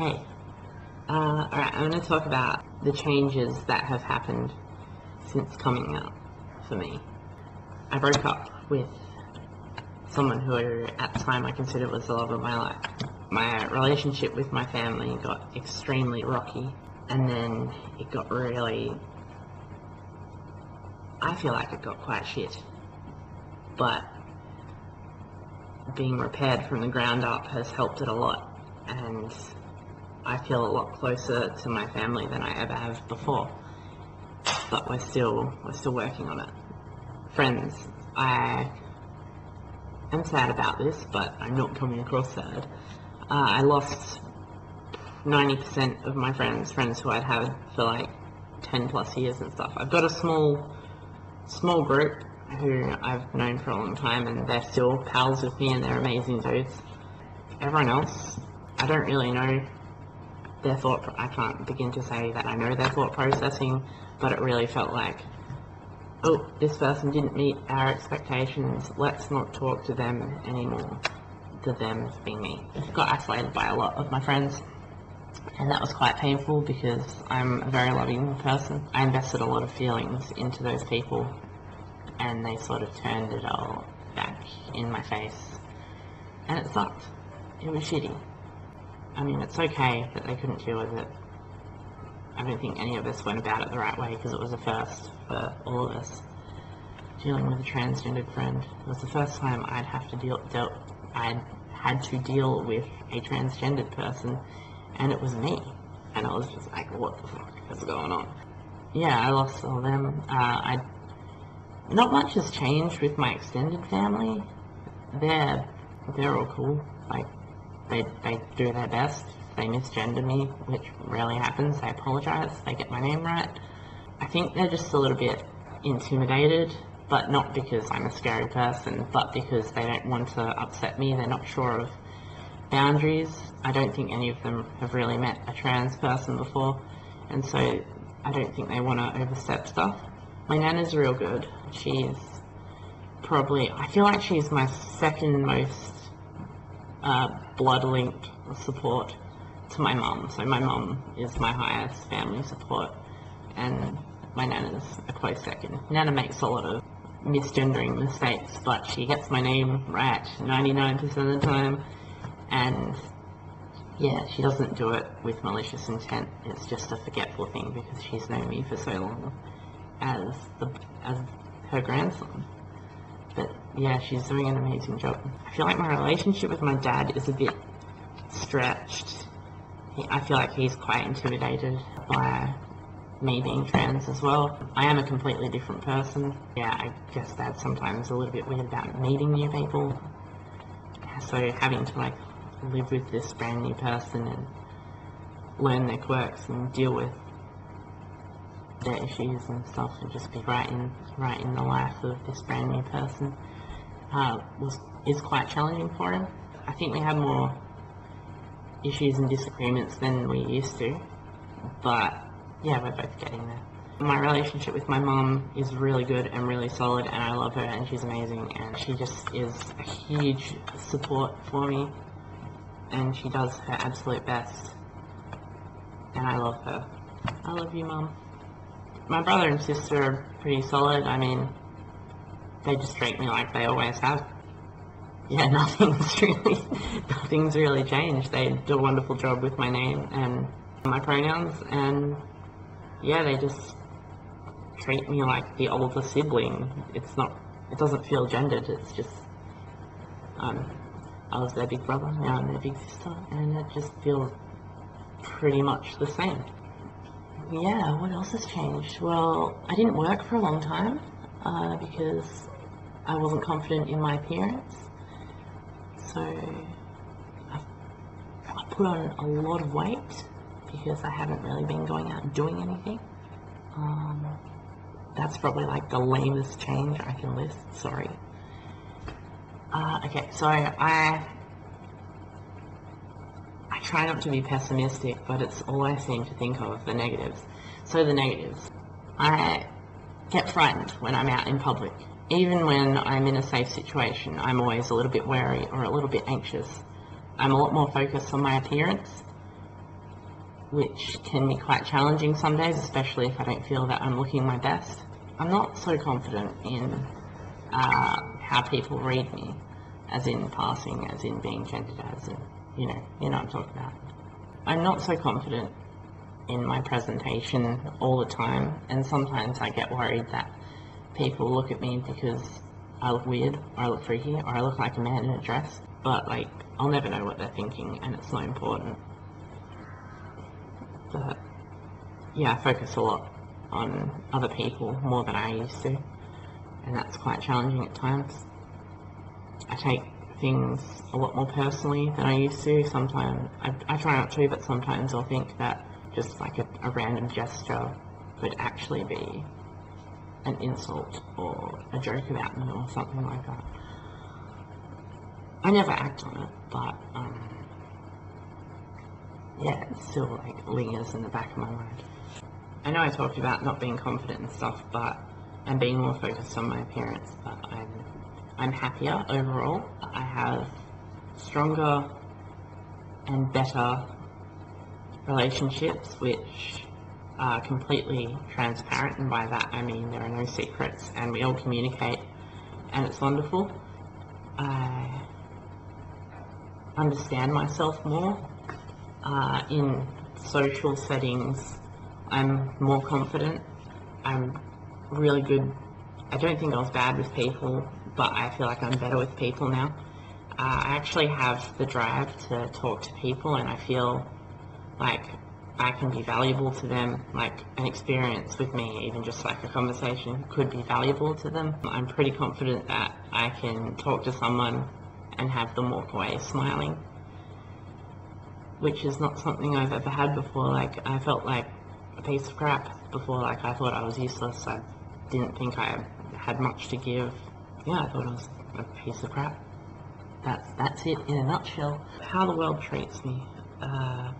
Hey, alright, I'm going to talk about the changes that have happened since coming out for me. I broke up with someone who at the time I considered was the love of my life. My relationship with my family got extremely rocky, and then it got really, I feel like it got quite shit. But being repaired from the ground up has helped it a lot, and I feel a lot closer to my family than I ever have before. But we're still working on it. Friends, I am sad about this, but I'm not coming across sad. I lost 90% of my friends who I'd had for like 10 plus years and stuff. I've got a small group who I've known for a long time, and they're still pals with me and they're amazing dudes. Everyone else, I don't really know their I can't begin to say that I know their thought processing, but it really felt like, oh, this person didn't meet our expectations, let's not talk to them anymore. To them being me. I got isolated by a lot of my friends, and that was quite painful because I'm a very loving person. I invested a lot of feelings into those people, and they sort of turned it all back in my face, and it sucked. It was shitty. I mean, it's okay that they couldn't deal with it. I don't think any of us went about it the right way, because it was a first for all of us. Dealing with a transgendered friend, it was the first time I'd had to deal with a transgendered person, and it was me. And I was just like, what the fuck is going on? Yeah, I lost all of them. Not much has changed with my extended family. They're all cool. Like, they do their best. They misgender me, which rarely happens. They apologize. They get my name right. I think they're just a little bit intimidated, but not because I'm a scary person, but because they don't want to upset me. They're not sure of boundaries. I don't think any of them have really met a trans person before, and so I don't think they want to overstep stuff. My nana's real good. She's probably, I feel like she's my second most blood-linked support to my mum. So my mum is my highest family support, and my nana's a close second. Nana makes a lot of misgendering mistakes, but she gets my name right 99% of the time, and yeah, she doesn't do it with malicious intent. It's just a forgetful thing because she's known me for so long as her grandson. But yeah, she's doing an amazing job. I feel like my relationship with my dad is a bit stretched. I feel like he's quite intimidated by me being trans as well. I am a completely different person. Yeah, I guess Dad's sometimes a little bit weird about meeting new people. So having to like live with this brand new person and learn their quirks and deal with their issues and stuff, and just be right in the life of this brand new person is quite challenging for him. I think we have more issues and disagreements than we used to, but yeah, we're both getting there. My relationship with my mum is really good and really solid, and I love her, and she's amazing, and she just is a huge support for me, and she does her absolute best, and I love her. I love you, Mum. My brother and sister are pretty solid. I mean, they just treat me like they always have. Yeah, nothing's really changed. They do a wonderful job with my name and my pronouns, and yeah, they just treat me like the older sibling. It doesn't feel gendered. It's just, I was their big brother, now I'm their big sister, and it just feels pretty much the same. Yeah, what else has changed? Well, I didn't work for a long time because I wasn't confident in my appearance. So I put on a lot of weight because I haven't really been going out and doing anything. That's probably like the lamest change I can list, sorry. Okay, so I try not to be pessimistic, but it's all I seem to think of, the negatives. So the negatives. I get frightened when I'm out in public. Even when I'm in a safe situation, I'm always a little bit wary or a little bit anxious. I'm a lot more focused on my appearance, which can be quite challenging some days, especially if I don't feel that I'm looking my best. I'm not so confident in how people read me, as in passing, as in being gendered as, and you know what I'm talking about. I'm not so confident in my presentation all the time, and sometimes I get worried that people look at me because I look weird, or I look freaky, or I look like a man in a dress, but like, I'll never know what they're thinking, and it's not important. But yeah, I focus a lot on other people more than I used to, and that's quite challenging at times. I take things a lot more personally than I used to. Sometimes, I try not to, but sometimes I'll think that just like a random gesture could actually be an insult or a joke about me or something like that. I never act on it, but yeah, it still like lingers in the back of my mind. I know I talked about not being confident and stuff, but and being more focused on my appearance, but I'm happier overall. I have stronger and better relationships which are completely transparent, and by that I mean there are no secrets and we all communicate, and it's wonderful. I understand myself more. In social settings, I'm more confident. I'm really good. I don't think I was bad with people, but I feel like I'm better with people now. I actually have the drive to talk to people, and I feel like I can be valuable to them. Like an experience with me, even just like a conversation, could be valuable to them. I'm pretty confident that I can talk to someone and have them walk away smiling, which is not something I've ever had before. Like, I felt like a piece of crap before. Like, I thought I was useless. I didn't think I had much to give. Yeah, I thought I was a piece of crap. That's it in a nutshell. How the world treats me. I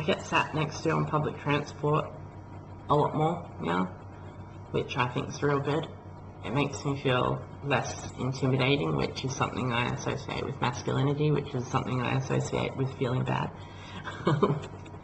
get sat next to on public transport a lot more now, which I think is real good. It makes me feel less intimidating, which is something I associate with masculinity, which is something I associate with feeling bad.